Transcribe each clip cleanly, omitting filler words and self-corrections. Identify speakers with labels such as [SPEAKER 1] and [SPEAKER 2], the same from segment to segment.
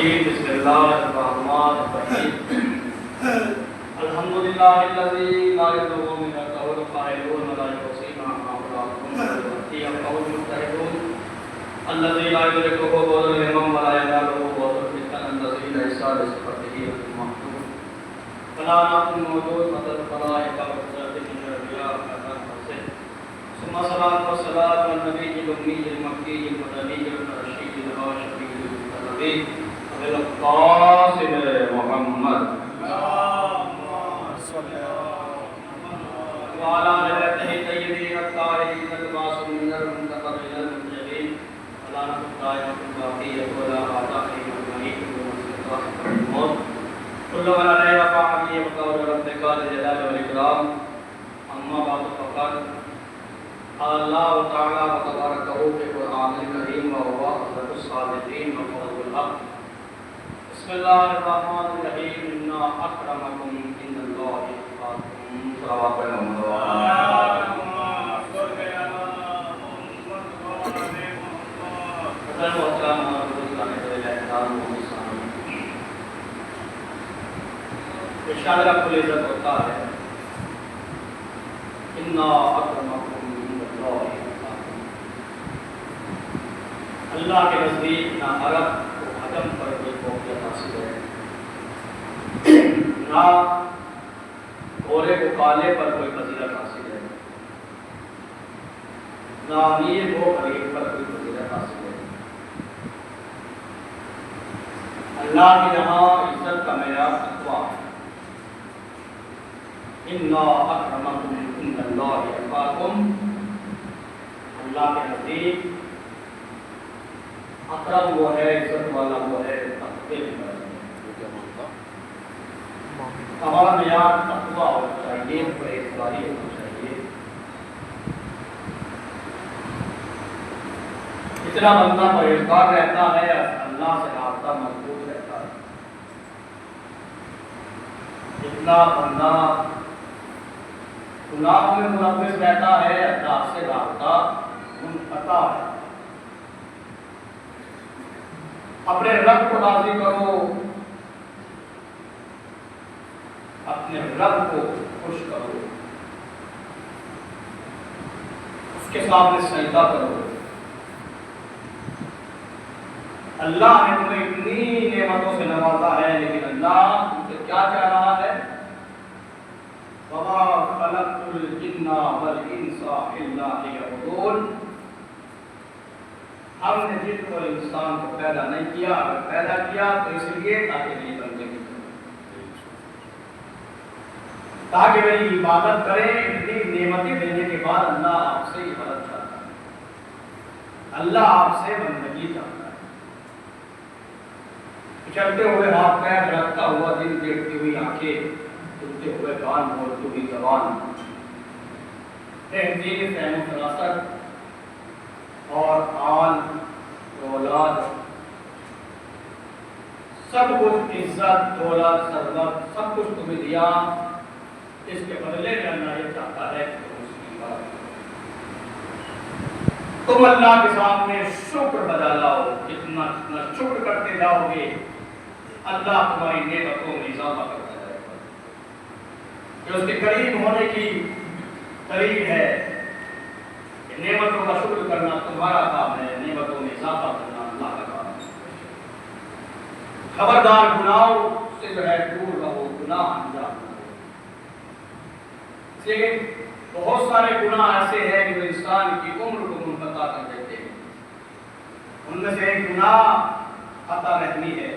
[SPEAKER 1] الرجيم بسم الله الرحمن الرحيم الحمد لله الذي لا يضر من القول قائلون ولا يحصي ما أمرهم ويؤتي القول مجتهدون الذي لا يدركه قول الإمام ولا يناله قول الفتن الذي ليس بصفته المحدود فلا نعلم موجود مثل الخلائق وقدرته من الرياء ثم صلاة والسلام على النبي الأمي المكي المدني الرشيد الهاشمي النبي أبي القاسم محمد وعلى آل بيته الطيبين الطاهرين المعصومين المنتقبين المنتجبين ولا نقم دائما الباقية ولا آتاهم أجمعين الموت كل من عليها فاعل وقول ربك الجلال والإكرام أما بعد فقد اللہ تعالی وتبارک فی القرآن الکریم وهو أصدق الصادقین وقول الحق بسم اللہ الرحمن الرحیم انا اکرمکم عند اللہ اتقاکم صلوات ارشاد رب العزت ہوتا ہے انا اکرمکم اللہ کے نزدیک نہ عرب کو عدم پر کوئی فوقیت حاصل ہے، نہ گورے کو کالے پر کوئی فضیلت حاصل ہے، نہ امیر کو غریب پر کوئی فضیلت حاصل ہے۔ اللہ کے یہاں عزت کا معیار تقویٰ ہے۔ اِنَّا أَكْرَمَكُمْ عِندَ اللَّهِ أَتْقَاكُمْ، اللہ کے نزدیک اکرم وہ ہے، عزت والا وہ ہے تقوی والا۔ ہمارا معیار تقویٰ ہونا چاہیے، پرہیزگاری ہونا چاہیے۔ اتنا بندہ پرہیزگار رہتا ہے اللہ سے رابطہ مضبوط رہتا ہے۔ اتنا بندہ گناہوں میں ملوث رہتا ہے اللہ سے رابطہ منقطع ہے۔ اپنے رب کو راضی کرو، اپنے رب کو خوش کرو، اس کے سامنے سجدہ کرو۔ اللہ نے تمہیں اتنی نعمتوں سے نوازا ہے، لیکن اللہ تم سے کیا کہہ رہا ہے؟ وَمَا خَلَقْتُ الْجِنَّ وَالْإِنسَ إِلَّا لِيَعْبُدُونِ، ہم نے جن کو انسان کو پیدا نہیں کیا، اگر پیدا کیا تو اس لیے تاکہ میری بندگی کریں، تاکہ میری عبادت کریں۔ اتنی نعمتیں دینے کے بعد اللہ آپ سے عبادت چاہتا ہے، اللہ آپ سے بندگی چاہتا ہے۔ چلتے ہوئے ہاتھ پیر، رکھتا ہوا دل، دیکھتی ہوئی آنکھیں، سنتے ہوئے کان، بولتی ہوئی زبان، تہذیب، فہم و فراست اور آل اولاد، سب کچھ عزت، دولت، ثروت، سب کچھ تمہیں دیا۔ اس کے بدلے میں اللہ یہ چاہتا ہے کہ تم اس کی عبادت کرو، تم اللہ کے سامنے شکر بجا لاؤ۔ جتنا شکر کرتے جاؤ گے اللہ تمہاری نعمتوں میں اضافہ کرتا جائے گا۔ یہ اس کے قریب ہونے کی دلیل ہے کہ نعمتوں کا شکر کرنا تمہارا کام ہے، نعمتوں میں اضافہ کرنا اللہ کا کام ہے۔ خبردار گناہوں سے جو ہے دور رہو، گناہ انجام دو۔ لیکن بہت سارے گناہ ایسے ہیں جو انسان کی عمر کو منقطع کر دیتے ہیں۔ ان میں سے ایک گناہ خطا رحمی ہے۔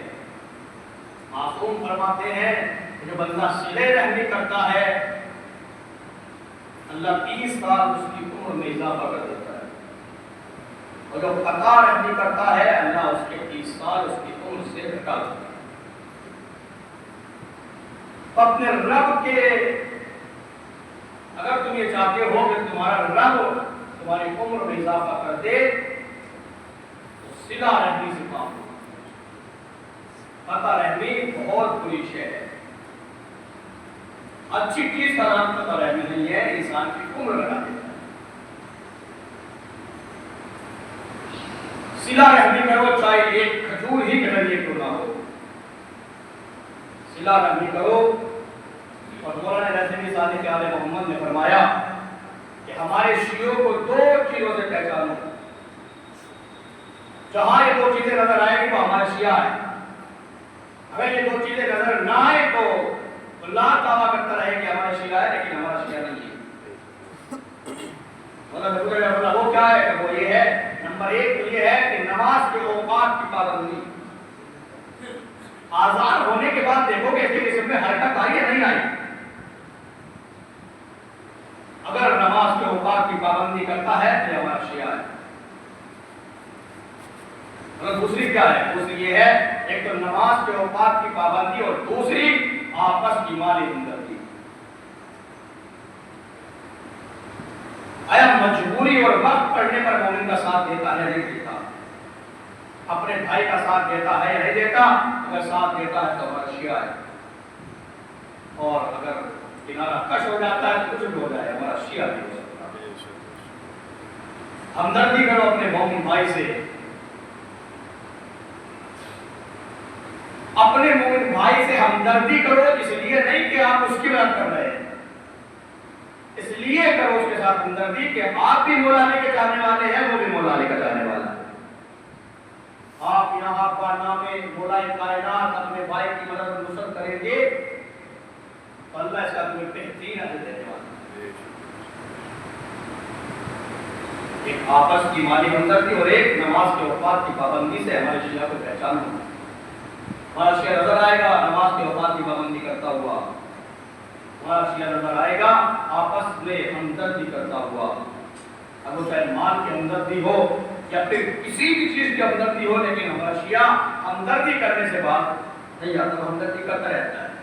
[SPEAKER 1] معصوم فرماتے ہیں کہ جو بندہ صلہ رحمی کرتا ہے اللہ 30 سال اس کی عمر میں اضافہ کر دیتا ہے، اور جو خطا رحمی کرتا ہے اللہ اس کے 30 سال اس کی عمر سے گھٹا دیتا ہے۔ اپنے رب کے، اگر تم یہ چاہتے ہو کہ تمہارا رب تمہاری عمر میں اضافہ کر دے تو صلہ رحمی سے کام لو۔ خطا رحمی بہت بری شے ہے، اچھی چیز کا نام خطا رحمی نہیں ہے، انسان کی عمر بڑھا دیتا ہے۔ صلہ رحمی کرو، چاہے ایک کھجور مجبور ہی کے ذریعے کیوں نہ ہو، صلہ رحمی کرو۔ اور مولانا نظمی صادق آل محمد نے فرمایا کہ ہمارے شیعوں کو دو چیزوں سے پہچانو، جہاں یہ دو چیزیں نظر آئے گی وہ ہمارا شیعہ ہے، اگر یہ دو چیزیں نظر نہ آئے تو اللہ دعویٰ کرتا رہے کہ ہمارا شیعہ ہے لیکن ہمارا شیعہ نہیں ہے۔ وہ کیا ہے؟ وہ یہ ہے، نمبر ایک تو یہ ہے کہ نماز کے اوقات کی پابندی۔ آزان ہونے کے بعد دیکھو کہ اس کے جسم میں حرکت آئی یا نہیں آئی، اگر نماز کے اوقات کی پابندی کرتا ہے تو یہ ہمارا شیعہ ہے۔ اور دوسری کیا ہے؟ دوسری یہ ہے، ایک تو نماز کے اوقات کی پابندی اور دوسری آپس کی مالی ہمدردی۔ آیا مجبوری اور وقت پڑنے پر مومن کا ساتھ دیتا ہے نہیں دیتا؟ اپنے بھائی کا ساتھ دیتا ہے یا نہیں دیتا؟ اگر ساتھ دیتا ہے تو ہمارا شیعہ ہے، اور اگر کنارہ کش ہو جاتا ہے تو کچھ بھی ہو جائے ہمارا شیعہ نہیں ہو سکتا۔ ہمدردی کرو اپنے مومن بھائی سے، اپنے مومن بھائی سے ہمدردی کرو، اس لیے نہیں کہ آپ اس کی مدد کر رہے ہیں، اس لیے کرو اس کے ساتھ ہمدردی کہ آپ بھی مولا علی کے چاہنے والے ہیں، وہ بھی مولا علی کا چاہنے والا ہے۔ آپ یہاں پر نام مولا کائنات اپنے بھائی کی مدد و نصرت کریں گے تو اللہ اس کا تمہیں بہترین اجر دینے والا ہے۔ ایک آپس کی مالی ہمدردی اور ایک نماز کے اوقات کی پابندی سے ہمارے شیعہ کو پہچان ہوگا۔ ہمارا شیعہ نظر آئے گا نماز کے اوقات کی پابندی کرتا ہوا، ہمارا شیعہ نظر آئے گا آپس میں ہمدردی کرتا ہوا، اب وہ چاہے مال کی ہمدردی ہو یا پھر کسی بھی چیز کی ہمدردی ہو، لیکن ہمارا شیعہ ہمدردی کرنے سے بات نہیں آتا، وہ ہمدردی کرتا رہتا ہے۔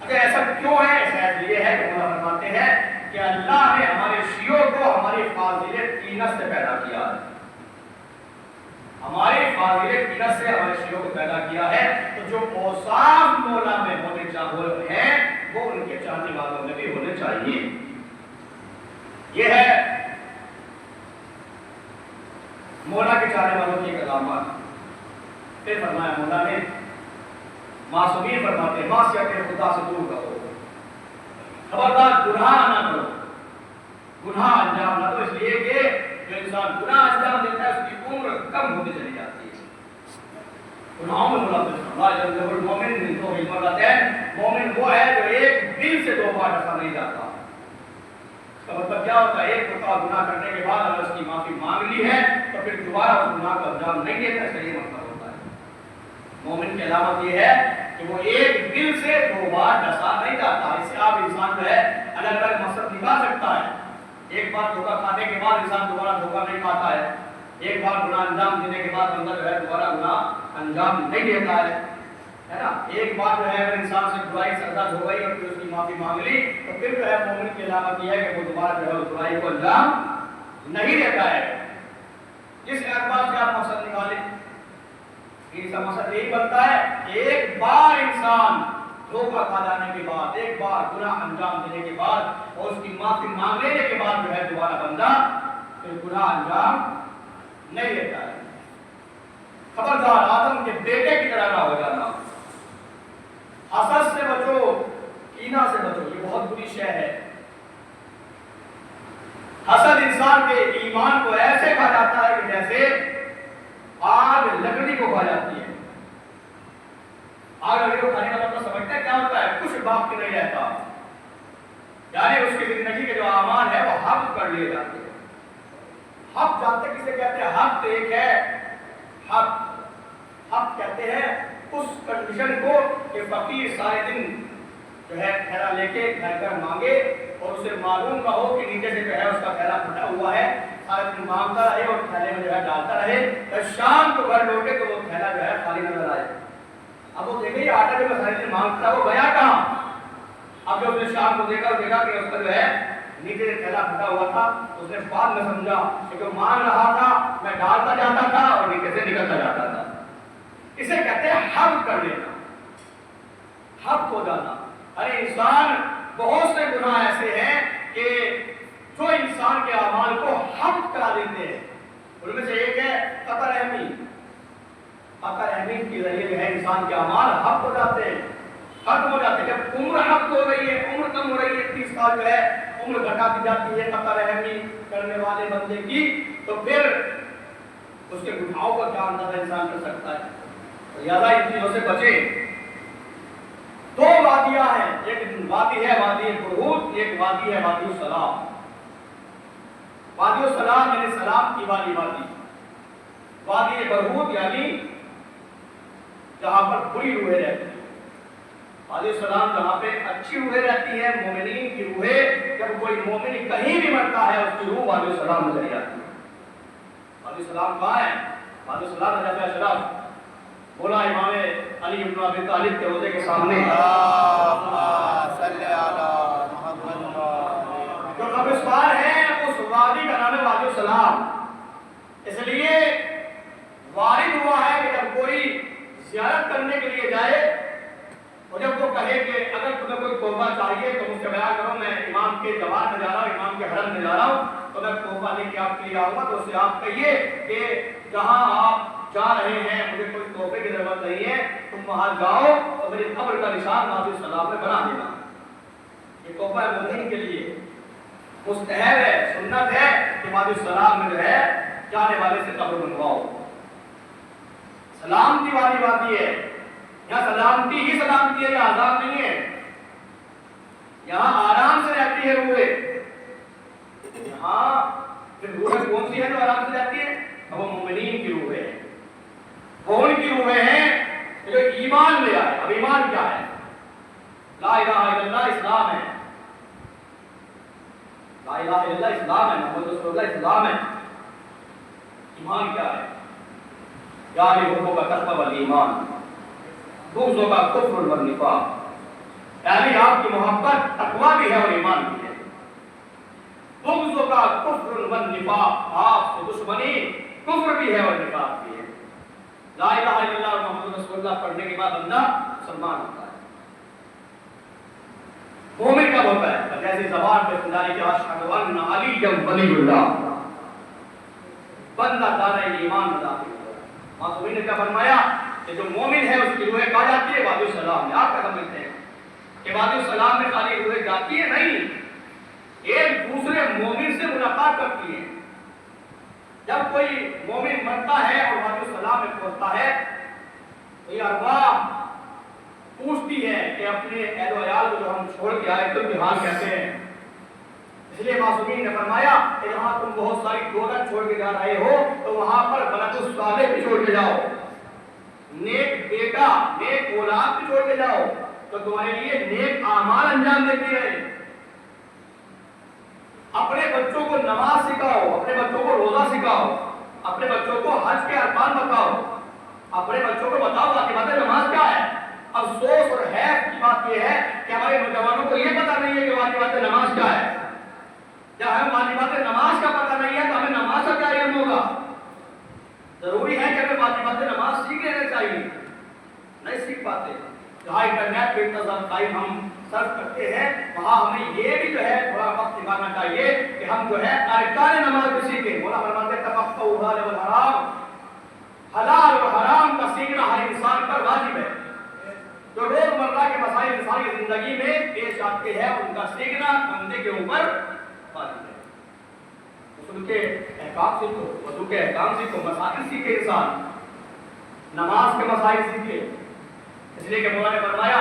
[SPEAKER 1] اگر ایسا کیوں ہے؟ ایسا اس لیے ہے کہ مولا فرماتے ہیں کہ اللہ نے ہمارے شیعوں کو ہماری فاضل تینت سے پیدا کیا ہے، ہمارے فاضل تینت سے ہمارے شیعوں کو پیدا کیا ہے، تو جو اوصاف مولا میں ہونے چاہیے ہیں وہ ان کے چاہنے والوں میں بھی ہونے چاہیے۔ یہ ہے مولا کے چاہنے والوں کی علامات۔ پھر فرمایا مولا نے معصومین فرماتے ہیں معصیت خدا سے دور رہو، خبردار گناہ نہ کرو، گناہ انجام نہ دو، اس لیے کہ جو انسان گناہ انجام دیتا ہے اس کی عمر کم ہوتی چلی جاتی ہے۔ گناہوں میں مومن وہ ہے جو ایک دل سے دو بار ڈسا نہیں جاتا۔ اس کا مطلب کیا ہوتا ہے؟ ایک مرتبہ گناہ کرنے کے بعد اگر اس کی معافی مانگ لی ہے تو پھر دوبارہ اس گناہ کو انجام نہیں دیتا، اس کا یہ مطلب ہوتا ہے۔ مومن کی علامت یہ ہے کہ وہ ایک دل سے دو بار ڈسا نہیں جاتا۔ اس سے آپ انسان جو ہے الگ الگ مقصد نکال سکتا ہے۔ ایک بار دھوکہ کھانے کے بعد انسان دوبارہ دھوکہ نہیں کھاتا ہے، ایک بار گناہ انجام دینے کے بعد بندہ جو ہے دوبارہ گناہ انجام نہیں دیتا ہے نا۔ ایک بار جو ہے اگر انسان سے برائی سرزد ہو گئی اور پھر اس کی معافی مانگ لی تو پھر جو ہے مومن کی علامت یہ ہے کہ وہ دوبارہ جو ہے اس برائی کو انجام نہیں دیتا ہے۔ جس اعتبار سے آپ مقصد نکالیں، اس کا مقصد یہی بنتا ہے کہ ایک بار انسان دھوکہ کھا جانے کے بعد، ایک بار گناہ انجام دینے کے بعد اور اس کی معافی مانگ لینے کے بعد جو ہے دوبارہ بندہ پھر گناہ انجام نہیں دیتا ہے۔ خبردار آدم کے بیٹے کی طرح نہ ہو جانا، حسد سے بچو، کینہ سے بچو، یہ بہت بری شے ہے۔ حسد انسان کے ایمان کو ایسے کھا جاتا ہے کہ جیسے آگ لکڑی کو کھا جاتی ہے۔ آگ لکڑی کو کھانے کا مطلب سمجھتے ہیں کیا ہوتا ہے؟ کچھ باقی نہیں رہتا، یعنی اس کی زندگی کے جو اعمال ہے وہ حق کر لیے جاتے ہیں۔ حق جانتے کسے کہتے ہیں؟ حق تو ایک ہے، حق کہتے ہیں اس کنڈیشن کو کہ فقیر سارے دن جو ہے تھیلا لے کے گھر گھر مانگے اور اسے معلوم نہ ہو کہ نیچے سے جو ہے اس کا تھیلا پھٹا ہوا ہے، سارے دن مانگتا رہے اور تھیلے میں جو ہے ڈالتا رہے، اور شام کو گھر لوٹے تو وہ تھیلا جو ہے خالی نظر آئے۔ اب وہ دیکھے یہ آٹا جو میں سارے دن مانگتا وہ گیا کہاں؟ اب جب اس نے شام کو دیکھا کہ اس کا جو ہے نیچے سے تھیلا پھٹا ہوا تھا، اس نے بعد میں سمجھا کہ جو مانگ رہا تھا میں ڈالتا جاتا تھا اور نیچے سے نکلتا جاتا تھا۔ اسے کہتے ہیں حق کر لینا، حق ہو جانا۔ ارے انسان بہت سے گناہ ایسے ہیں کہ جو انسان کے اعمال کو حق کرا دیتے ہیں، ان میں سے ایک ہے قطع رحمی۔ آقا رحمین کے ذریعے جو ہے انسان کے اعمال حق ہو جاتے ہیں، ختم ہو جاتے ہیں۔ جب عمر حق ہو رہی ہے، عمر کم ہو رہی ہے، 30 سال جو ہے عمر گھٹاتی جاتی ہے آقا رحمی کرنے والے بندے کی، تو پھر اس کے گناہوں کا کیا اندازہ انسان کر سکتا ہے؟ لہٰذا ان چیزوں سے بچے۔ دو وادیاں ہیں، ایک وادی ہے وادی برہوت، ایک وادی ہے وادی السلام۔ وادی السلام یعنی سلام کی والی وادی، وادی برہوت یعنی جہاں پر بری روحیں رہتی ہیں۔ وادی السلام جہاں پہ اچھی روحیں رہتی ہیں، مومنین کی روحیں، جب کوئی مومن کہیں بھی مرتا ہے اس کی روح وادی السلام میں چلی جاتی ہے۔ وادی السلام کہاں ہے؟ وادی السلام حضرت اشرف بولا امام علی بن ابی طالب کے روضے کے سامنے،
[SPEAKER 2] صلی علی محمد
[SPEAKER 1] جو قبرستان ہے اس وادی کا نام ہے وادی السلام۔ اس لیے وارد ہوا ہے کہ جب کوئی زیارت کرنے کے لیے جائے اور جب وہ کہے کہ اگر تمہیں کوئی تحفہ چاہیے تو مجھ سے بیان کرو، میں امام کے جوار میں جا رہا ہوں، امام کے حرم میں جا رہا ہوں، تو میں تحفہ لے کے آپ کے لیے آؤں گا، تو اس سے آپ کہیے کہ جہاں آپ جا رہے ہیں مجھے کوئی تحفے کی ضرورت نہیں ہے، تم وہاں جاؤ تو میری قبر کا نشان وادی السلام میں بنا دینا۔ یہ تحفہ مومن کے لیے مستحب ہے، سنت ہے کہ وادی السلام میں جو ہے جانے والے سے قبر بنواؤ۔ سلامتی والی وادی ہے، یہاں سلامتی ہی سلامتی ہے، یہاں عذاب نہیں ہے، یہاں آرام سے رہتی ہے روحیں۔ یہاں پھر روحیں کون سی ہیں جو آرام سے رہتی ہیں؟ وہ مومنین کی روحیں ہیں، وہ ان کی روحیں ہیں جو ایمان لے آئے۔ اب ایمان کیا ہے؟ لا الہ الا اللہ اسلام ہے، لا الہ الا اللہ اسلام ہے، محمد رسول اللہ اسلام ہے۔ ایمان کیا ہے؟ یعنی حب کا تقوی والایمان، بغض کا کفر والنفاق، یعنی آپ کی محبت تقوی بھی ہے اور ایمان بھی ہے۔ بغض کا کفر والنفاق، آپ سے دشمنی کفر بھی ہے اور نفاق بھی ہے۔ لا الہ الا اللہ اور محمد رسول اللہ پڑھنے کے بعد بندہ مسلمان ہوتا ہے۔ مومن کب ہوتا ہے؟ جیسے زبان پہ سنجانے کی اشہد ان علی ولی اللہ، بندہ دارہ ایمان میں داخل ہو۔ معصومین نے کیا فرمایا کہ جو مومن ہے اس کی روحیں کہاں جاتی ہے؟ وادی السلام میں۔ آپ کیا سمجھتے ہیں کہ وادی السلام میں خالی روحیں جاتی ہے؟ نہیں، ایک دوسرے مومن سے ملاقات کرتی ہیں۔ جب کوئی مومن مرتا ہے اور وادی السلام میں پہنچتا ہے تو یہ ارواح پوچھتی ہے کہ اپنے اہل و عیال کو جو ہم چھوڑ کے آئے تم بھی حال کہتے ہیں۔ اس لیے معصومین نے فرمایا کہ جہاں تم بہت ساری دولت چھوڑ کے جا رہے ہو تو وہاں پر ولد الصالح بھی چھوڑ کے جاؤ، نیک بیٹا نیک اولاد بھی چھوڑ کے جاؤ تو تمہارے لیے نیک اعمال انجام دیتی رہے۔ اپنے بچوں کو نماز سکھاؤ، اپنے بچوں کو روزہ سکھاؤ، اپنے بچوں کو حج کے ارکان بتاؤ، اپنے بچوں کو بتاؤ واجبات نماز کیا ہے۔ افسوس اور حیف کی بات یہ ہے کہ ہمارے نوجوانوں کو یہ پتہ نہیں ہے کہ واجبات نماز کیا ہے۔ جب ہمیں واجبات نماز کا پتہ نہیں ہے تو ہمیں نماز کا کیا علم ہوگا؟ ضروری ہے کہ ہمیں واجبات نماز سیکھ لینا چاہیے، نہیں سیکھ پاتے۔ جہاں انٹرنیٹ پہ اتنا زیادہ ٹائم ہم صرف کرتے ہیں وہاں ہمیں یہ بھی جو ہے تھوڑا وقت نکالنا چاہیے کہ ہم جو ہے ارکان نماز بھی سیکھیں۔ مولا فرماتے ہیں تفقہوا الحلال والحرام، حلال اور حرام کا سیکھنا ہر انسان پر واجب ہے۔ جو روزمرہ کے مسائل انسانی زندگی میں پیش آتے ہیں ان کا سیکھنا بندے کے اوپر واجب ہے۔ غسل کے احکام سیکھو، وضو کے احکام سیکھو، مسائل سیکھے انسان، نماز کے مسائل سیکھے۔ اس لیے کہ مولا نے فرمایا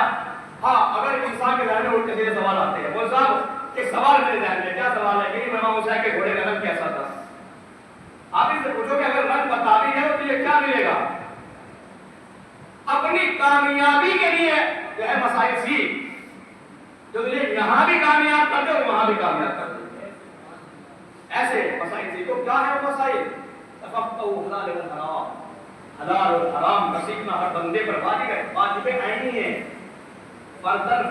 [SPEAKER 1] ہاں اگر انسان کے ذہن میں الٹے سیدھے سوال آتے ہیں، وہ صاحب ایک سوال میرے ذہن میں کیا سوال ہے کہ امام حسین کے گھوڑے کا رنگ کیسا تھا؟ آپ اس سے پوچھو کہ اگر رنگ بتا بھی ہے تو تجھے کیا ملے گا؟ اپنی کامیابی کے لیے جو ہے مسائل سیکھ، جو تجھے یہاں بھی کامیاب کر دے اور وہاں بھی کامیاب کر دے، ایسے مسائل سیکھو۔ کیا ہے وہ مسائل؟ تفقہوا الحلال والحرام، حلال اور حرام کا سیکھنا ہر بندے پر واجب ہے، واجب عینی ہے۔ فردن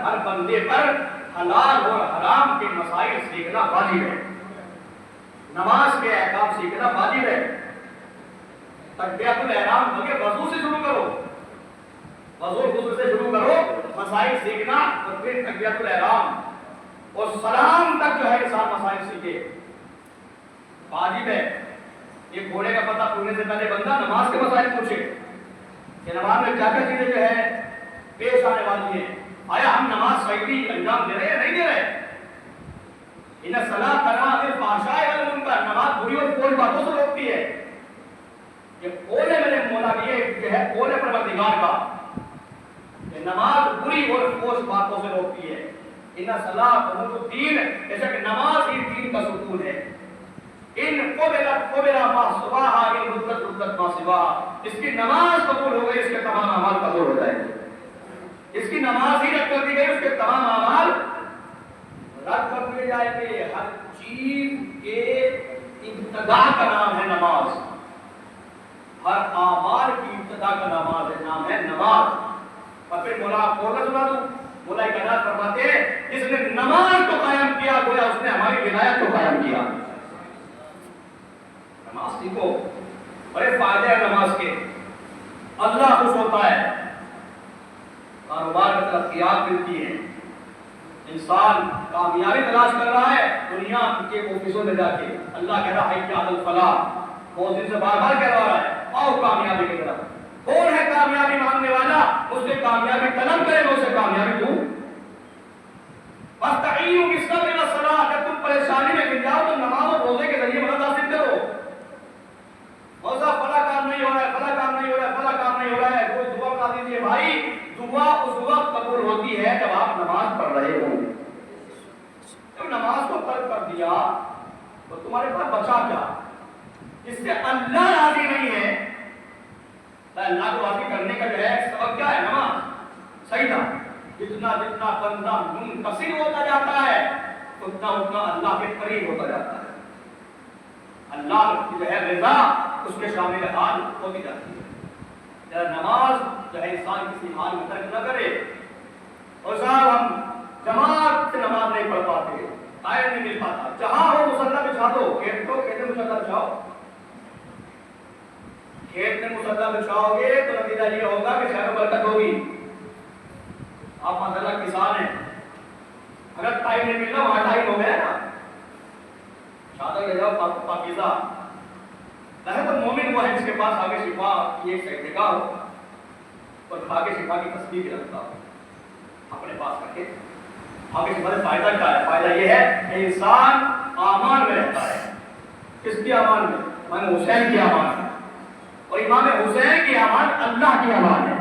[SPEAKER 1] ہر بندے پر حلال اور حرام کے مسائل سیکھنا واجب ہے۔ نماز کے احکام سیکھنا واجب ہے۔ تکبیرۃ الاحرام بلکہ وضو سے شروع کرو، وضو غسل سے شروع کرو، مسائل سیکھنا اور پھر تکبیرۃ الاحرام اور سلام تک جو ہے انسان مسائل سیکھے، واجب ہے۔ یہ گھوڑے کا پتہ پوچھنے سے پہلے بندہ نماز کے مسائل پوچھے، کہ نماز میں کیا کیا چیزیں جو ہے پیش آنے والی ہیں. آیا ہم نماز صحیح انجام دے رہے ہیں یا نہیں دے رہے؟ ان الصلاۃ تنہی عن الفحشاء والمنکر، نماز بری اور فحش باتوں سے روکتی ہے. یہ قول ہے میرے مولا کی، یہ جو ہے قول ہے پروردگار کا کہ نماز بری اور فحش باتوں سے روکتی ہے. ان الصلاۃ عمود الدین، جیسا کہ نماز ہی دین کا ستون ہے. ان قبل ما سواها ان ردت ما سواها، اس کی نماز قبول ہو گئی اس کے تمام اعمال قبول ہو جائیں گے. اس کی نماز ہی رد کر دی گئی اس کے تمام اعمال رد کر دیے جائیں گے. ہر چیز کے ابتدا کا نام ہے نماز، ہر اعمال کی ابتدا کا نام ہے نماز. اور پھر مولا آپ کو سنا دوں، مولا کائنات فرماتے ہیں جس نے نماز کو قائم کیا گویا اس نے ہماری ولایت کو قائم کیا. نماز سیکھو، بڑے فائدے ہیں نماز کے. اللہ خوش ہوتا ہے، کاروبار میں ترقیات ملتی ہیں. انسان کامیابی تلاش کر رہا ہے دنیا کے آفسوں میں جا کے، اللہ کہہ رہا ہے حی علی الفلاح، موذن سے بار بار کہہ رہا ہے آؤ کامیابی کی طرف. کون ہے کامیابی مانگنے والا؟ اس سے کامیابی طلب کرے میں اسے کامیابی دوں. واستعینوا بالصبر والصلاۃ، جب تم پریشانی میں گر جاؤ تو نماز اور روزے کے ذریعے مدد حاصل کرو. موزہ فلاں کام نہیں ہو رہا ہے، فلاں کام نہیں ہو رہا ہے، فلاں کام نہیں ہو رہا ہے، کوئی دعا کرا دیجیے. بھائی دعا اس وقت قبول ہوتی ہے جب آپ نماز پڑھ رہے ہوں. جب نماز کو ترک کر دیا تو تمہارے پاس بچا کیا؟ اس سے اللہ راضی نہیں ہے. اللہ کو راضی کرنے کا جو ہے سبب کیا ہے؟ نماز. صحیح تھا. جتنا جتنا بندہ منتصر ہوتا جاتا ہے اتنا اتنا اللہ کے قریب ہوتا جاتا ہے. اللہ کی جو ہے رضا اس کے شامل حال ہوتی جاتی ہے. نماز جو ہے انسان کسی حال میں ترک نہ کرے. اور صاحب ہم جماعت سے نماز نہیں پڑھ پاتے، ٹائم نہیں مل پاتا. جہاں ہو مصلی بچھا دو. کھیت میں مصلی بچھاؤ، کھیت میں مصلی بچھاؤ گے تو نتیجہ یہ ہوگا کہ خیر و برکت ہوگی. آپ ماشاءاللہ کسان ہیں، اگر ٹائم نہیں ملنا وہاں ٹائم ہو گیا نا. چادر لے جاؤ پاکیزہ. نہیں تو مومن وہ ہے جس کے پاس آگے شفا کی ایک صحیح جگہ ہو اور آگے شفا کی تصدیق رکھتا ہو اپنے پاس رکھے. آگے شفا سے فائدہ کیا ہے؟ فائدہ یہ ہے کہ انسان امان میں رہتا ہے. کس کی امان میں؟ امام حسین کی امان میں. اور امام حسین کی امان اللہ کی امان ہے.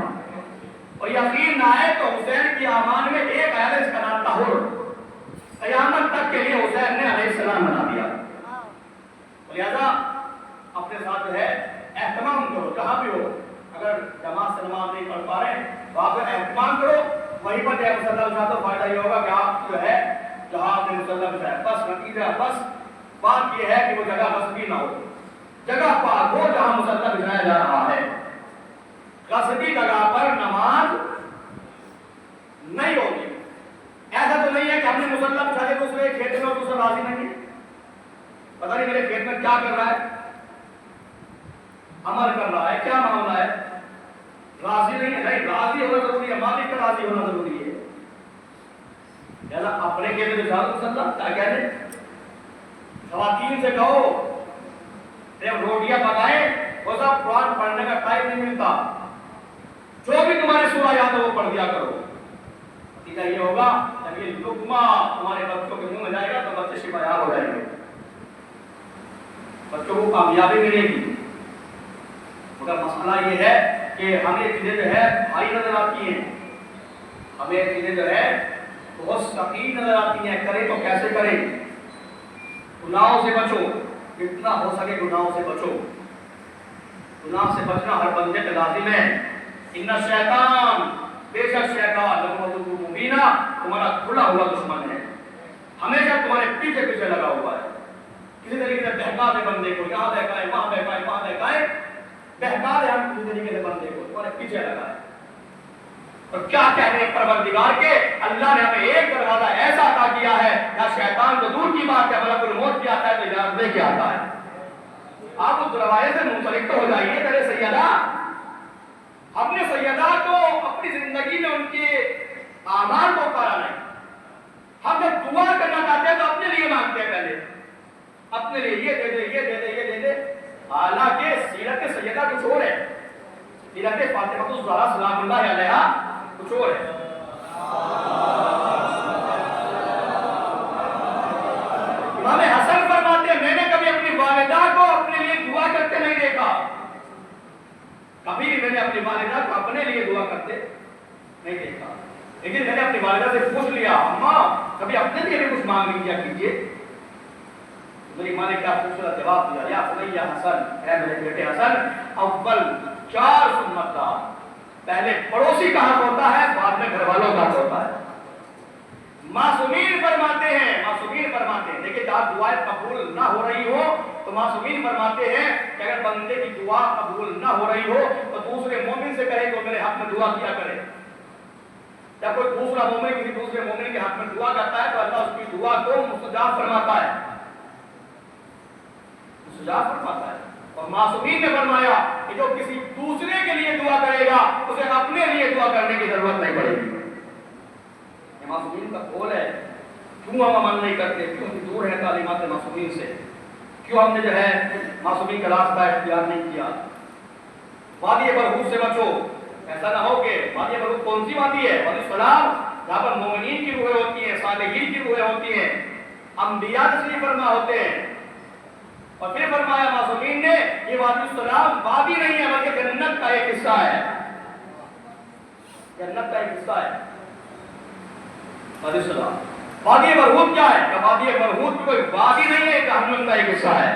[SPEAKER 1] اور یقین نہ آئے تو حسین کی امان میں ایک آیت ہے جس کا نام طہور. قیامت تک کے لیے حسین نے علیہ السلام بنا دیا. لہذا اپنے ساتھ جو ہے اہتمام کرو. جہاں بھی ہو، اگر جماعت سے نماز نہیں پڑھ پا رہے وہاں پہ اہتمام کرو. وہیں پر جائے مصلی بچھا دو. فائدہ یہ ہوگا کہ آپ جو ہے جہاں آپ نے مصلی بچھایا بس نتیجہ بس بات یہ ہے کہ وہ جگہ غصبی نہ ہو، جگہ پاک ہو جہاں مصلی بچھایا جا رہا ہے. غصبی جگہ پر نماز نہیں ہوگی. ایسا تو نہیں ہے کہ ہم نے مصلی بچھا دیا دوسرے کھیت میں اور دوسرا راضی نہیں ہے. پتہ نہیں میرے کھیت میں کیا کر رہا ہے، عمل کر رہا ہے، کیا معاملہ ہے، راضی نہیں ہے. نہیں، راضی ہونا ضروری ہے، مالک کا راضی ہونا ضروری ہے. لہذا اپنے کھیت میں بچھا دو مصلی. کیا کہتے ہیں خواتین سے کہو جب روٹیاں پکائیں وہ سب قرآن پڑھنے کا ٹائم نہیں ملتا، جو بھی تمہارے سورہ یاد ہو وہ پڑھ دیا کرو. نتیجہ یہ ہوگا جب یہ لقمہ تمہارے بچوں کے منہ میں جائے گا تو بچے شفا یاب ہو جائیں گے، بچوں کو کامیابی ملے گی. مگر مسئلہ یہ ہے کہ ہمیں چیزیں جو ہے بھائی نظر آتی ہیں، ہمیں چیزیں جو ہے بہت ثقیل نظر آتی ہیں. کریں تو کیسے کریں؟ گناہوں سے بچو، جتنا ہو سکے گناہوں سے بچو. گناہ سے بچنا ہر بندے کا لازم ہے. ان الشیطان، بے شک شیطان لکم عدو مبین، تمہارا کھلا ہوا دشمن ہے، ہمیشہ تمہارے پیچھے پیچھے لگا ہوا ہے. کسی طریقے سے بہکا دے بندے کو، یہاں بہکائے وہاں بہکائے وہاں بہکائے، بہکا دے ہم کسی طریقے سے بندے کو، تمہارے پیچھے لگا ہے. اور کیا کہنے پروردگار کے، اللہ نے ہمیں ایک دروازہ ایسا عطا کیا ہے یا شیطان کو دور کی بات ہے، ملک الموت کی آتا ہے تو اجازت دے کے آتا ہے. آپ اس دروازے سے منسلک تو ہو جائیے میرے سیدہ. اپنے سیدہ کو اپنی زندگی میں ان کے اعمال کو اتارا نہیں. ہم جب دعا کرنا چاہتے ہیں تو اپنے لیے مانگتے ہیں، پہلے اپنے لیے یہ دے دے یہ دے دے یہ دے دے. حالانکہ سیرت سیدہ کچھ اور ہے. حضرت فاطمہ الزہرا سلام اللہ علیہا کچھ اور ہے. امام حسن فرماتے ہیں میں نے کبھی اپنی والدہ کو اپنے لیے دعا کرتے نہیں دیکھا. کبھی بھی میں نے اپنی والدہ کو اپنے لیے دعا کرتے نہیں دیکھا. لیکن میں نے اپنی والدہ سے پوچھ لیا اماں کبھی اپنے لیے بھی کچھ مانگ لیا کیجیے. میری ماں نے کیا خوبصورت جواب دیا یا بنیا حسن اے میرے بیٹے حسن اول 4 سنت کا پہلے پڑوسی کا حق ہوتا ہے بعد میں گھر والوں کا حق ہوتا ہے. معصومین فرماتے ہیں دیکھیں جب دعائیں قبول نہ ہو رہی ہو تو معصومین فرماتے ہیں کہ اگر بندے کی دعا قبول نہ ہو رہی ہو تو دوسرے مومن سے کہے تو میرے حق میں دعا کیا کرے. جب کوئی دوسرا مومن کسی دوسرے مومن کے حق میں دعا کرتا ہے تو اللہ اس کی دعا کو مستجاب فرماتا ہے. اور معصومین نے فرمایا کہ جو کسی دوسرے کے لیے دعا کرے گا اسے اپنے لیے دعا کرنے کی ضرورت نہیں پڑے گی. یہ معصومین کا قول ہے. کیوں ہم عمل نہیں کرتے؟ کیوں دور ہے تعلیمات معصومین سے؟ کیوں ہم نے جو ہے معصومین کا راستہ اختیار نہیں کیا؟ وادی برہوت سے بچو. ایسا نہ ہو کہ وادی برہوت کون سی وادی ہے؟ وادی السلام جہاں پر مومنین کی روحیں ہوتی ہیں، صالحین کی روحیں ہوتی ہیں، انبیاء تشریف فرما ہوتے ہیں. اور پھر فرمایا معصومین نے یہ وادی السلام وادی نہیں ہے بلکہ جنت کا ایک حصہ ہے. جنت کا ایک حصہ ہے وادی السلام. وادی برہوت کیا ہے؟ کہ وادی برہوت کوئی وادی نہیں ہے، جہنم کا ایک حصہ ہے.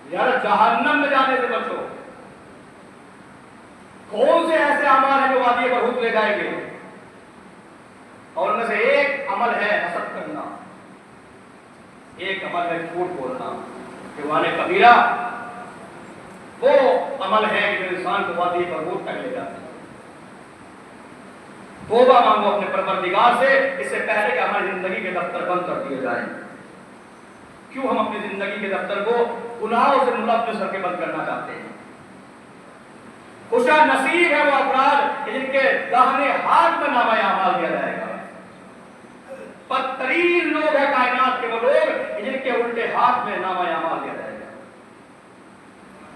[SPEAKER 1] یار جہنم میں جانے سے بچو. کون سے ایسے عمل ہیں جو وادی برہوت لے جائیں گے؟ اور ان میں سے ایک عمل ہے حسد کرنا، ایک عمل ہے جھوٹ بولنا. دیوان کبیرہ وہ عمل ہے کہ جو انسان کو وادی برہوت تک لے جاتا ہے. توبہ مانگو اپنے پروردگار سے اس سے پہلے کہ ہماری زندگی کے دفتر بند کر دیے جائیں. کیوں ہم اپنی زندگی کے دفتر کو گناہوں سے ملوث کر کے بند کرنا چاہتے ہیں؟ خوش نصیب ہے وہ افراد جن کے داہنے ہاتھ میں نامہ اعمال دیا جائے گا. بدترین لوگ ہیں کائنات کے وہ لوگ جن کے الٹے ہاتھ میں نامہ اعمال دیا جائے گا.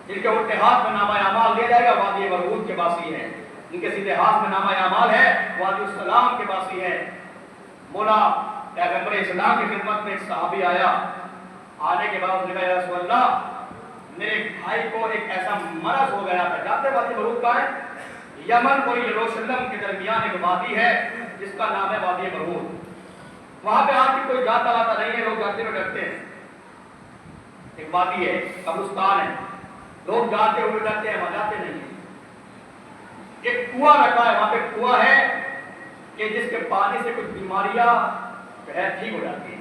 [SPEAKER 1] جن کے الٹے ہاتھ میں نامہ اعمال دیا جائے گا وادی برہوت کے باسی ہیں. جن کے سیدھے ہاتھ میں نامہ اعمال ہے وادی السلام کے باسی ہیں. مولا پیغمبر اسلام کی خدمت میں ایک صحابی آیا. آنے کے بعد نے کہا یا رسول اللہ میرے بھائی کو ایک ایسا مرض ہو گیا ہے. جانتے وادی برہوت کا ہے؟ یمن اور یروشلم کے درمیان ایک وادی ہے جس کا نام ہے وادی برہوت. وہاں پہ آپ کی کوئی جاتا واتا نہیں ہے، لوگ جاتے ہوئے ڈرتے ہیں. ایک وادی ہے، قبرستان ہے، لوگ جاتے ہوئے ڈرتے ہیں، وہاں جاتے نہیں ہیں. ایک کنواں رکھا ہے، وہاں پہ کنواں ہے کہ جس کے پانی سے کچھ بیماریاں جو ہے ٹھیک ہو جاتی ہیں.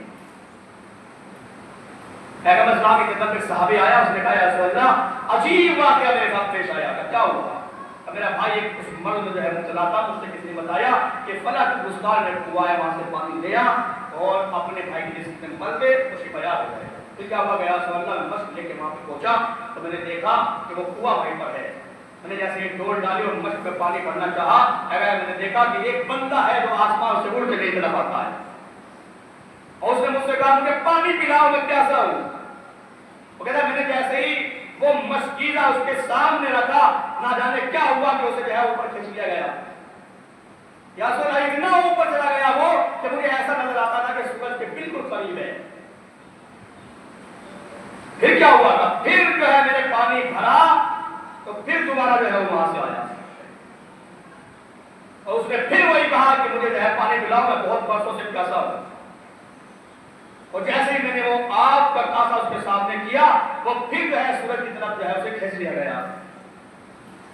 [SPEAKER 1] پیغمبر اسلام کی خدمت میں صحابی آیا، اس نے کہا یا رسول اللہ عجیب واقعہ میرے ساتھ پیش آیا. کیا ہوا؟ میرا بھائی ایک کچھ مرض جو ہے مبتلا تھا، مجھ سے کسی نے بتایا کہ فلاں گستان میں کنواں ہے، وہاں سے پانی لیا اور اپنے بھائی کی جسم میں مل دے تو شفا ہو جائے. پھر کیا ہوا؟ گیا رسول اللہ میں مشق لے کے وہاں پہ پہنچا تو میں نے دیکھا کہ وہ کنواں وہیں پر ہے. میں نے جیسے ایک ڈول ڈالی اور مشق میں پانی بھرنا چاہا، اگر میں نے دیکھا کہ ایک بندہ ہے جو آسمان سے اڑ کے میری طرف آتا ہے اور اس نے مجھ سے کہا مجھے پانی پلاؤ میں پیاسا ہوں. وہ کہتا ہے میں نے جیسے ہی وہ مشکیزہ اس کے سامنے رکھا نہ جانے کیا ہوا کہ اسے جو ہے اوپر کھینچ لیا گیا. یا رسول اللہ اتنا اوپر چلا گیا وہ کہ مجھے ایسا نظر آتا تھا کہ سورج کے بالکل قریب ہے. پھر کیا ہوا تھا؟ پھر جو ہے میں نے پانی بھرا تو پھر دوبارہ جو ہے وہ وہاں سے آیا اور اس نے پھر وہی کہا کہ مجھے جو ہے پانی پلاؤ میں بہت برسوں سے پیاسا ہوں. اور جیسے ہی میں نے وہ آگ کا کاسا اس کے سامنے کیا وہ پھر جو ہے سورج کی طرف جو ہے اسے کھینچ لیا گیا.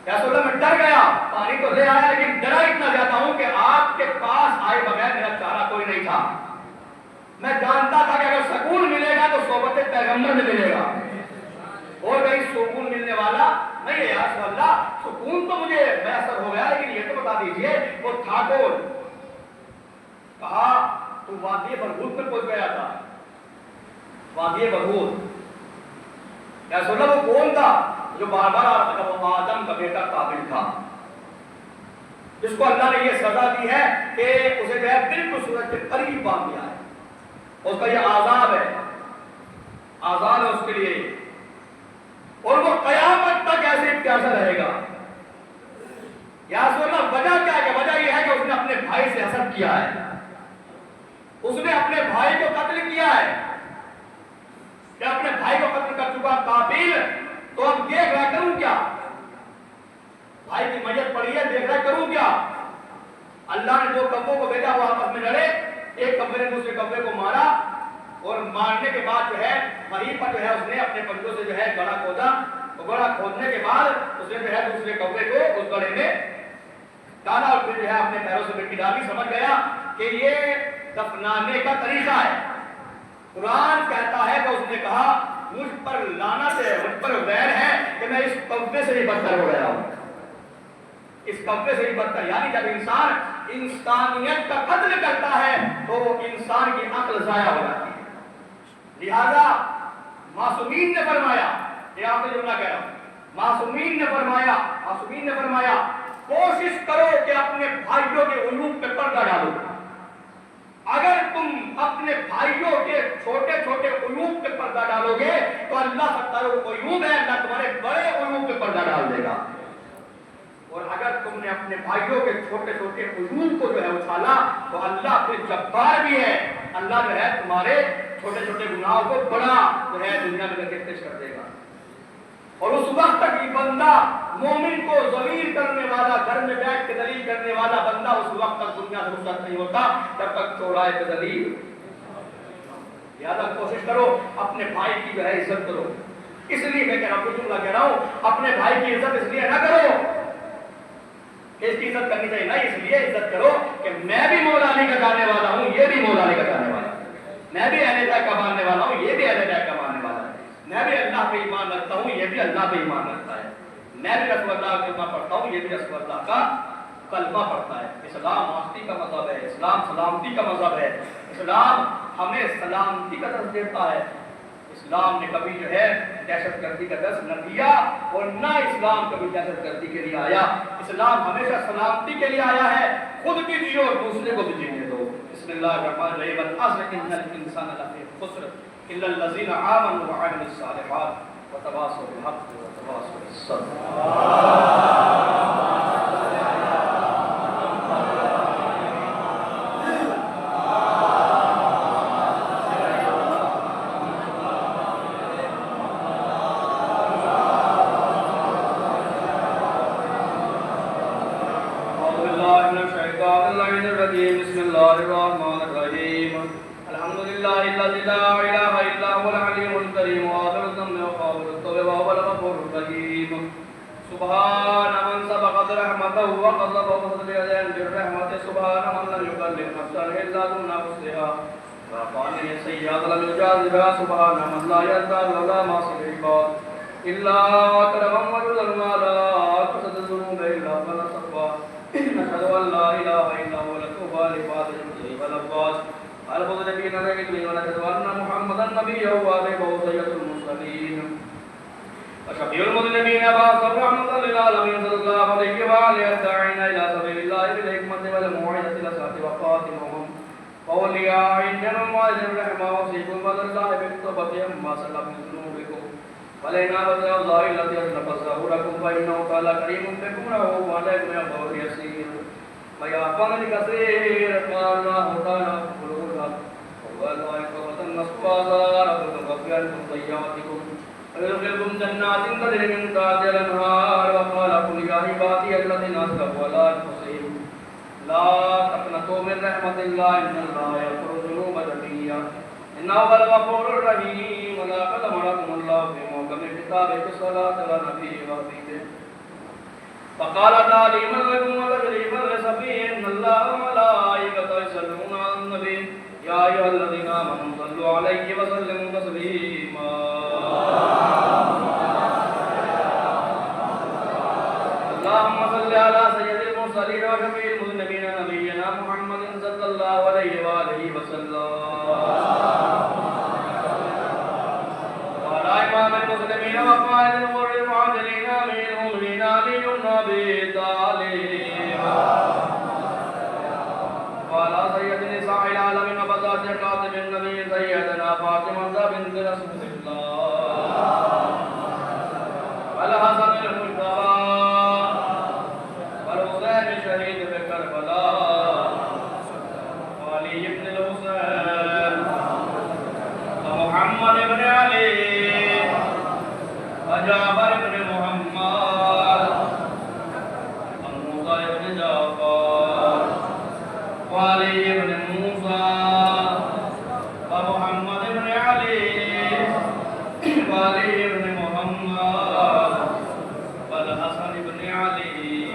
[SPEAKER 1] رسول اللہ میں ڈر گیا، پانی تو لے آیا لیکن ڈرا اتنا جاتا ہوں کہ آپ کے پاس آئے بغیر میرا چارہ کوئی نہیں تھا. میں جانتا تھا کہ اگر سکون ملے گا تو صحبت پیغمبر میں ملے گا اور کہیں سکون ملنے والا نہیں ہے. یا رسول اللہ سکون تو مجھے میسر ہو گیا لیکن یہ تو بتا دیجئے وہ تھا کون؟ کہا تو وادی برہوت میں پہنچ گیا تھا. وادی برہوت یا رسول اللہ وہ کون تھا؟ جو بار بار آ رہا تھا وہ آدم کا بیٹا قابل تھا جس کو اللہ نے یہ سزا دی ہے کہ اسے جو ہے بالکل سورج کے قریب باندھ دیا ہے. اس کا یہ عذاب ہے، عذاب ہے اس کے لیے. اور وہ قیامت تک ایسے پیاسا رہے گا. یا رسول اللہ وجہ کیا ہے؟ وجہ یہ ہے کہ اس نے اپنے بھائی سے حسد کیا ہے, اس نے اپنے بھائی کو قتل کیا ہے. کہ اپنے بھائی کو قتل کر چکا قابیل, تو اب دیکھ رہا کروں کیا؟ بھائی کی میت پڑی ہے, دیکھ رہا کروں کیا؟ اللہ نے 2 کبوں کو بھیجا, وہ آپس میں لڑے, ایک کبے نے دوسرے کبے کو مارا, اور مارنے کے بعد جو ہے وہیں پر جو ہے اس نے اپنے پنجوں سے جو ہے گڑھا کھودا. گڑھا کھودنے کے بعد اس نے جو ہے دوسرے کبے کو اس گڑھے میں ڈالا, اور پھر جو ہے اپنے پیروں سے مٹی ڈالی. سمجھ گیا کہ یہ دفنانے کا طریقہ ہے. قرآن کہتا ہے کہ اس نے کہا مجھ پر لعنت ہے, مجھ پر ویر ہے کہ میں اس کبے سے ہی بدتر ہو گیا ہوں, اس کبے سے ہی بدتر. یعنی جب انسان انسانیت کا قتل کرتا ہے تو انسان کی عقل ضائع ہو جاتی ہے. لہذا معصومین نے فرمایا, یہ آپ نے جملہ کہہ رہا ہوں, معصومین نے فرمایا کوشش کرو کہ اپنے بھائیوں کے عیوب پہ پردہ ڈالو. اگر تم اپنے بھائیوں کے چھوٹے چھوٹے عیوب پہ پردہ ڈالو گے تو اللہ کا عیوب ہے, اللہ تمہارے بڑے عیوب پہ پردہ ڈال دے گا. اور اگر تم نے اپنے بھائیوں کے چھوٹے چھوٹے عیوب کو جو ہے اچھالا تو اللہ پھر جبار بھی ہے, اللہ جو ہے تمہارے چھوٹے چھوٹے گناہوں کو بڑا جو ہے دنیا میں لگے پیش کر دے گا. اور اس وقت تک یہ بندہ مومن کو ذلیل کرنے والا, گھر میں بیٹھ کے ذلیل کرنے والا بندہ اس وقت تک دنیا سے رخصت نہیں ہوتا جب تک چوراہے پہ ذلیل. لہذا کوشش کرو اپنے بھائی کی جو ہے عزت کرو. اس لیے میں کہہ رہا ہوں اپنے بھائی کی عزت اس لیے نہ کرو کہ اس کی عزت کرنی چاہیے, نہیں, اس لیے عزت کرو کہ میں بھی مولا علی کا جانے والا ہوں, یہ بھی مولا علی کا جانے والا ہے, میں بھی اہل بیت کا ماننے والا ہوں, یہ بھی اہل بیت کا ماننے والا ہے, میں بھی اللہ پہ ایمان رکھتا ہوں, یہ بھی اللہ پہ ایمان رکھتا ہے, میں بھی رسول اللہ کا کلمہ پڑھتا ہوں, یہ بھی رسول اللہ کا کلمہ پڑھتا ہے. اسلام معاشرتی کا مذہب ہے, اسلام سلامتی کا مذہب ہے, اسلام ہمیں سلامتی کا درس دیتا ہے. اسلام نے کبھی جو ہے دہشت گردی کا درس نہ دیا اور نہ اسلام کبھی دہشت گردی کے لیے آیا. اسلام ہمیشہ سلامتی کے لیے آیا ہے. خود بھی جیو اور دوسرے کو بھی جینے دو. بسم اللہ الرحمن الرحیم. والعصر ان الانسان لفی خسر الا الذین آمنوا وعملوا الصالحات وتواصوا بالحق وتواصوا بالصبر. بسم الله الرحمن الرحيم. الحمد لله الذي لا اله الا هو العلي الكريم وآخر الذنب وقابل التوبة وهو الغفور الرحيم. سبحان من سبقت رحمته وقذف وفضل يدين بالرحمة. سبحان من لم يكلف نفسا إلا دون نفسها وقانه سيئات لم يجازها. سبحان من لا يزداد ولا معصي العباد إلا كرما وجودا ولا قصد الذنوب إلا فنصفا. نشهد أن لا إله إلا هو التوبة لفاتح الجيب والأبواس الفضل نبينا نبينا ونشهد أن محمدا نبيه وآله وسيد المرسلين وشفيع المذنبين بعثه رحمة للعالمين صلى الله عليه وآله الداعين إلى سبيل الله بالحكمة والموعظة الحسنة وخاتمهم أولياء منهم وعلى الرحمة وصيكم بدر الله بالتوبة عما سلف من ذنوبكم ولنا بدر الله الذي أسلف صبركم فإنه تعالى كريم بكم رؤوف عليكم يا غفور يسير ويعفو عن كثير قال الله تعالى قلوب الحق والمعرفة النصفى ربكم وفي عنكم سيئاتكم ويدخلكم جنات تجري من تحتها الأنهار وقال قل يا عبادي الذين أسرفوا على أنفسهم لا تقنطوا من رحمة الله إن الله يغفر الذنوب جميعا إنه هو الغفور الرحيم. ولقد أمركم الله في محكم كتابه بالصلاة على النبي وحبيبه فقال تعليما لكم وتشريفا لسبيه إن الله وملائكته يصلون على النبي يا أيها الذين آمنوا صلوا عليه وسلموا تسليما. اللهم صل على سيد المرسلين وشفيع المذنبين نبينا محمد صلى الله عليه وآله وسلم وعلى إمام المسلمين وقائد الغر المعدلين أمير المؤمنين علي بن أبي طالب وعلى سيد نساء العالمين وبزات خاتم النبي سيدنا فاطمة بنت رسول الله والحسن المجتبى والحسين شهيد بكربلاء وعلي بن الحسين ومحمد بن علي وجعفر بن محمد وموسى بن جعفر وعلي بن موسى ومحمد بن علي وعلي بن محمد والحسن بن علي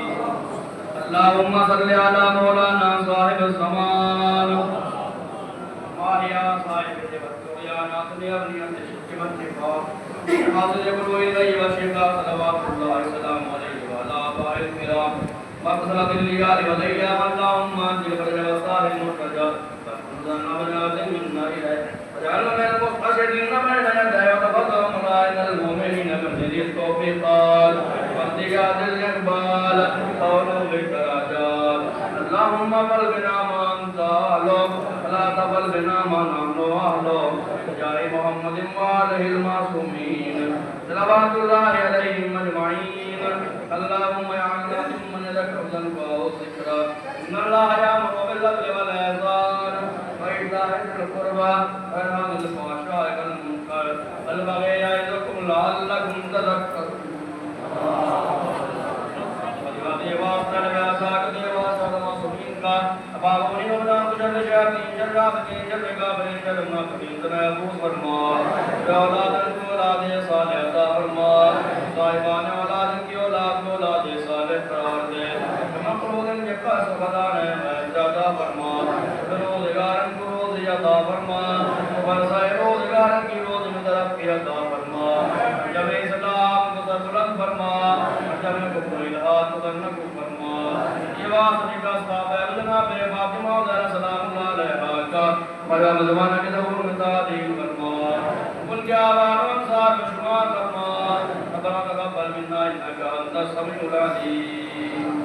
[SPEAKER 1] اللهم صل على مولانا صاحب الزمان ماهيا صاحب الجبر يا ناصر يا بني الشك والشفاء حاصل يقول إليه وشفاء صلوات الله وسلام عليه وعلى آبائه الكرام مقصد الليال وليا اللهم انزل فرج وصار المرتجى فانزلنا بنات منا إليه وجعلنا من المقتصدين بين يديه وتفضل ملائكة المؤمنين من ذي التوفيقات وانتقاد الإقبال قوله بالدرجات اللهم قل بنا ما أنت أهله ولا تقل بنا ما نحن أهله بجاه محمد وآله المعصومين صلوات الله عليهم أجمعين اللهم يا الله من ذكر ذنبه والذكرى إن الله يأمر بالعدل والإحسان وإيتاء ذي القربى وينهى عن الفحشاء والمنكر والبغي يعظكم لعلكم تذكرون زمانہ کے دور میں تعدیل فرما ان کے آبان و انصار میں شمار فرما ربنا تقبل منا انك انت السميع العليم